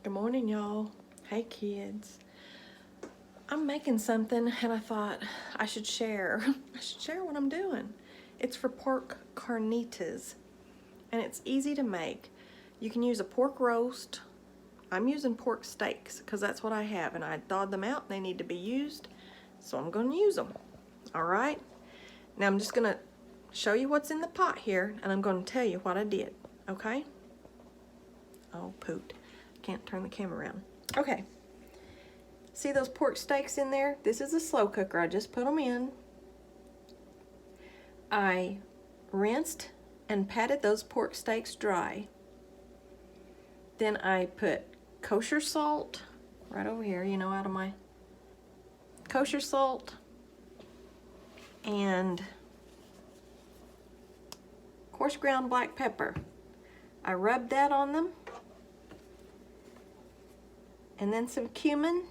Good morning, y'all. Hey, kids. I'm making something and I thought I should share. I should share what I'm doing. It's for pork carnitas and it's easy to make. You can use a pork roast. I'm using pork steaks because that's what I have and I thawed them out and they need to be used. So I'm going to use them. All right. Now I'm just going to show you what's in the pot here and I'm going to tell you what I did. Okay? Oh, poot. Can't turn the camera around. Okay. See those pork steaks in there? This is a slow cooker. I just put them in. I rinsed and patted those pork steaks dry. Then I put kosher salt right over here, you know, out of my kosher salt and coarse ground black pepper. I rubbed that on them. And then some cumin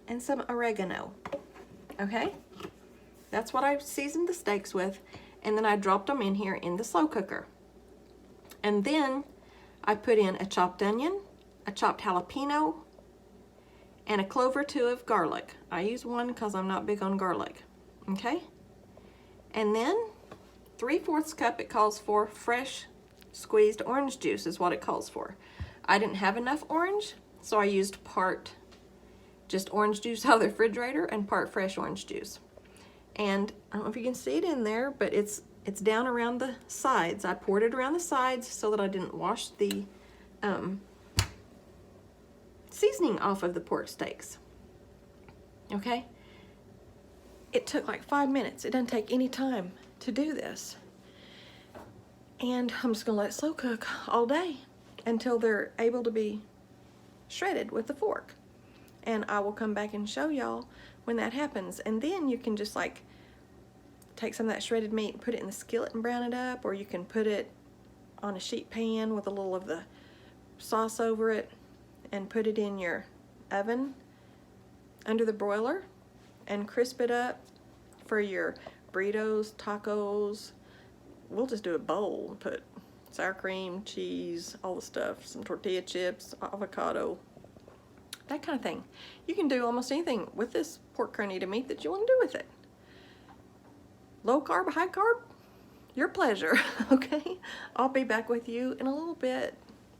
and some oregano. Okay? That's what I seasoned the steaks with. And then I dropped them in here in the slow cooker. And then I put in a chopped onion, a chopped jalapeno, and a clove or two of garlic. I use one because I'm not big on garlic. Okay? And then 3/4 cup, it calls for fresh squeezed orange juice is what it calls for. I didn't have enough orange, so I used part just orange juice out of the refrigerator and part fresh orange juice. And I don't know if you can see it in there, but it's down around the sides. I poured it around the sides so that I didn't wash the seasoning off of the pork steaks. Okay? It took like 5 minutes. It doesn't take any time to do this. And I'm just gonna let it slow cook all day until they're able to be shredded with the fork. And I will come back and show y'all when that happens. And then you can just like take some of that shredded meat and put it in the skillet and brown it up, or you can put it on a sheet pan with a little of the sauce over it and put it in your oven under the broiler and crisp it up for your burritos, tacos. We'll just do a bowl, put sour cream, cheese, all the stuff, some tortilla chips, avocado, that kind of thing. You can do almost anything with this pork carnita meat that you want to do with it. Low carb, high carb, your pleasure, okay? I'll be back with you in a little bit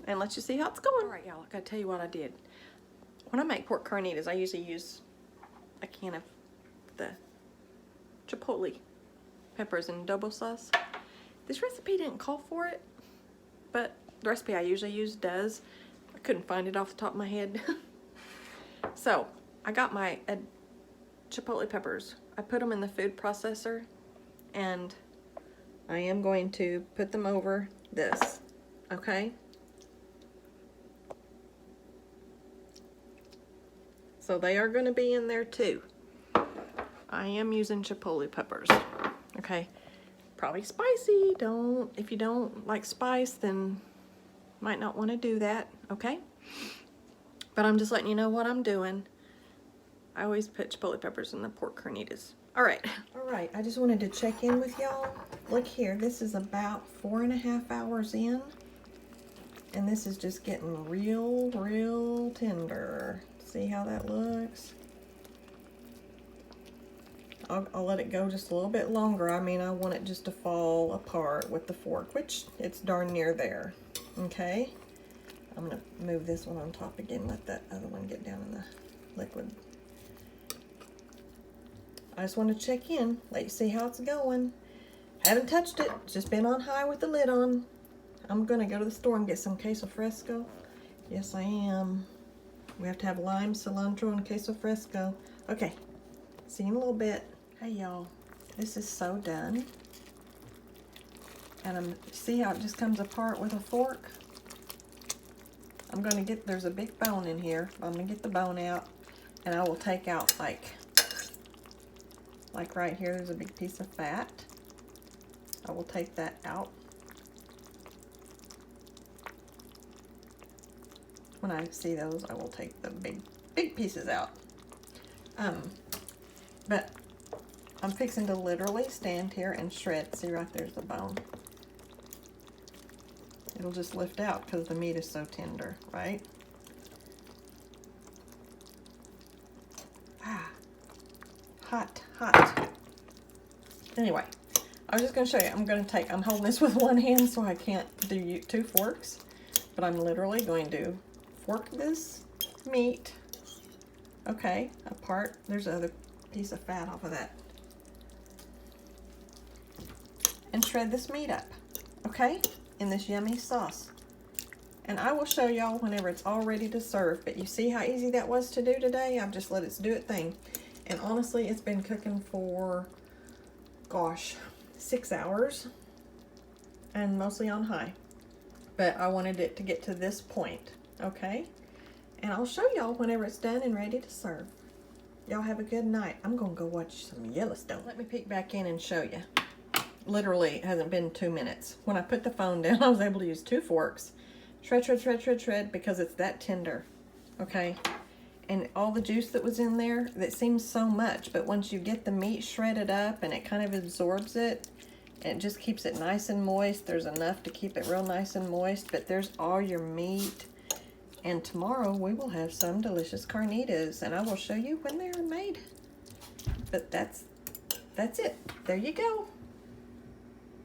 and let you see how it's going. All right, y'all, I gotta tell you what I did. When I make pork carnitas, I usually use a can of the chipotle peppers and adobo sauce. This recipe didn't call for it, but the recipe I usually use does. I couldn't find it off the top of my head. So I got my chipotle peppers. I put them in the food processor and I am going to put them over this, okay? So they are going to be in there too. I am using chipotle peppers, okay? Probably spicy. If you don't like spice, then might not want to do that, okay? But I'm just letting you know what I'm doing. I always put chipotle peppers in the pork carnitas. All right, I just wanted to check in with y'all. Look here, this is about 4.5 hours in, and this is just getting real tender. See how that looks? I'll let it go just a little bit longer. I mean, I want it just to fall apart with the fork, which it's darn near there, okay? I'm gonna move this one on top again, let that other one get down in the liquid. I just want to check in, let you see how it's going. Haven't touched it, just been on high with the lid on. I'm gonna go to the store and get some queso fresco. Yes, I am. We have to have lime, cilantro, and queso fresco. Okay, see you in a little bit. Hey y'all, this is so done. And see how it just comes apart with a fork? I'm gonna get, there's a big bone in here. I'm gonna get the bone out and I will take out like right here, there's a big piece of fat. I will take that out. When I see those, I will take the big pieces out. But I'm fixing to literally stand here and shred. See right there's the bone. It'll just lift out because the meat is so tender, right? Ah, hot, hot. Anyway, I was just gonna show you. I'm holding this with one hand so I can't do 2 forks, but I'm literally going to fork this meat, okay, apart. There's another piece of fat off of that. And shred this meat up, okay, in this yummy sauce. And I will show y'all whenever it's all ready to serve. But you see how easy that was to do today? I've just let it do its thing. And honestly, it's been cooking for, gosh, 6 hours. And mostly on high. But I wanted it to get to this point, okay? And I'll show y'all whenever it's done and ready to serve. Y'all have a good night. I'm gonna go watch some Yellowstone. Let me peek back in and show you. Literally, it hasn't been 2 minutes. When I put the phone down, I was able to use 2 forks. Shred, shred, shred, shred, shred, because it's that tender, okay? And all the juice that was in there, that seems so much, but once you get the meat shredded up and it kind of absorbs it, and it just keeps it nice and moist. There's enough to keep it real nice and moist, but there's all your meat. And tomorrow we will have some delicious carnitas, and I will show you when they are made. But that's it. There you go.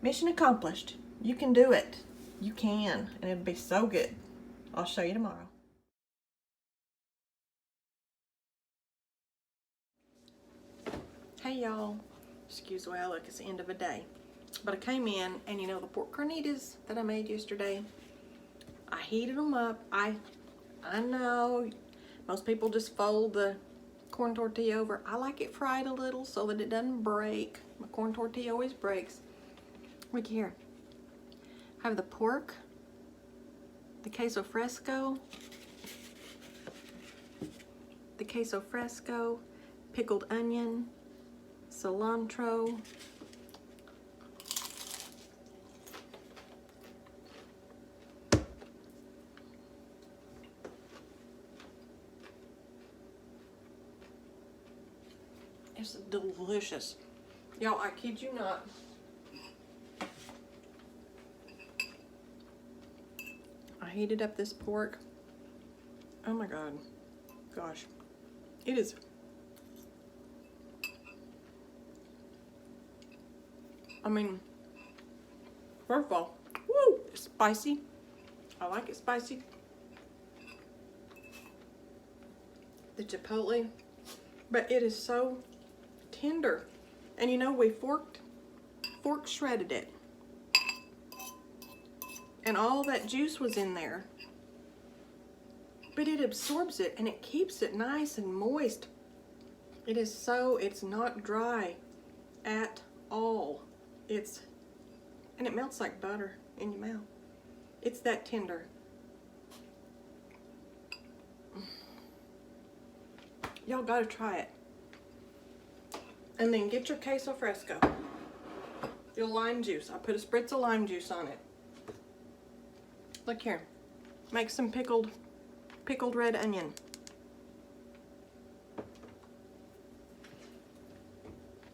Mission accomplished. You can do it. You can, and it'll be so good. I'll show you tomorrow. Hey y'all. Excuse the way I look. It's the end of a day. But I came in, and you know the pork carnitas that I made yesterday? I heated them up. I know most people just fold the corn tortilla over. I like it fried a little so that it doesn't break. My corn tortilla always breaks. Look here. I have the pork, the queso fresco, pickled onion, cilantro, it's delicious. Y'all, I kid you not. I heated up this pork. Oh my God. Gosh. It is. I mean, first of all, woo, it's spicy. I like it spicy. The chipotle, but it is so tender. And you know, we fork shredded it. And all that juice was in there. But it absorbs it and it keeps it nice and moist. It's not dry at all. And it melts like butter in your mouth. It's that tender. Y'all gotta try it. And then get your queso fresco. Your lime juice. I put a spritz of lime juice on it. Look here. Make some pickled red onion.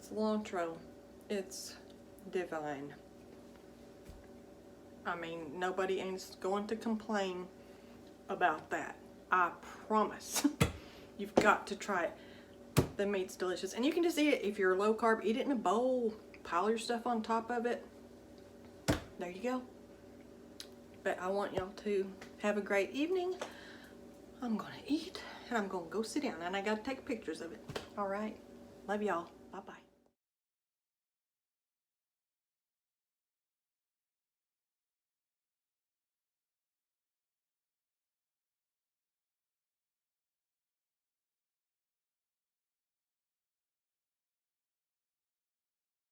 Cilantro. It's divine. I mean, nobody ain't going to complain about that. I promise. You've got to try it. The meat's delicious. And you can just eat it. If you're low carb, eat it in a bowl. Pile your stuff on top of it. There you go. But I want y'all to have a great evening. I'm gonna eat and I'm gonna go sit down, and I gotta take pictures of it. All right. Love y'all. Bye-bye.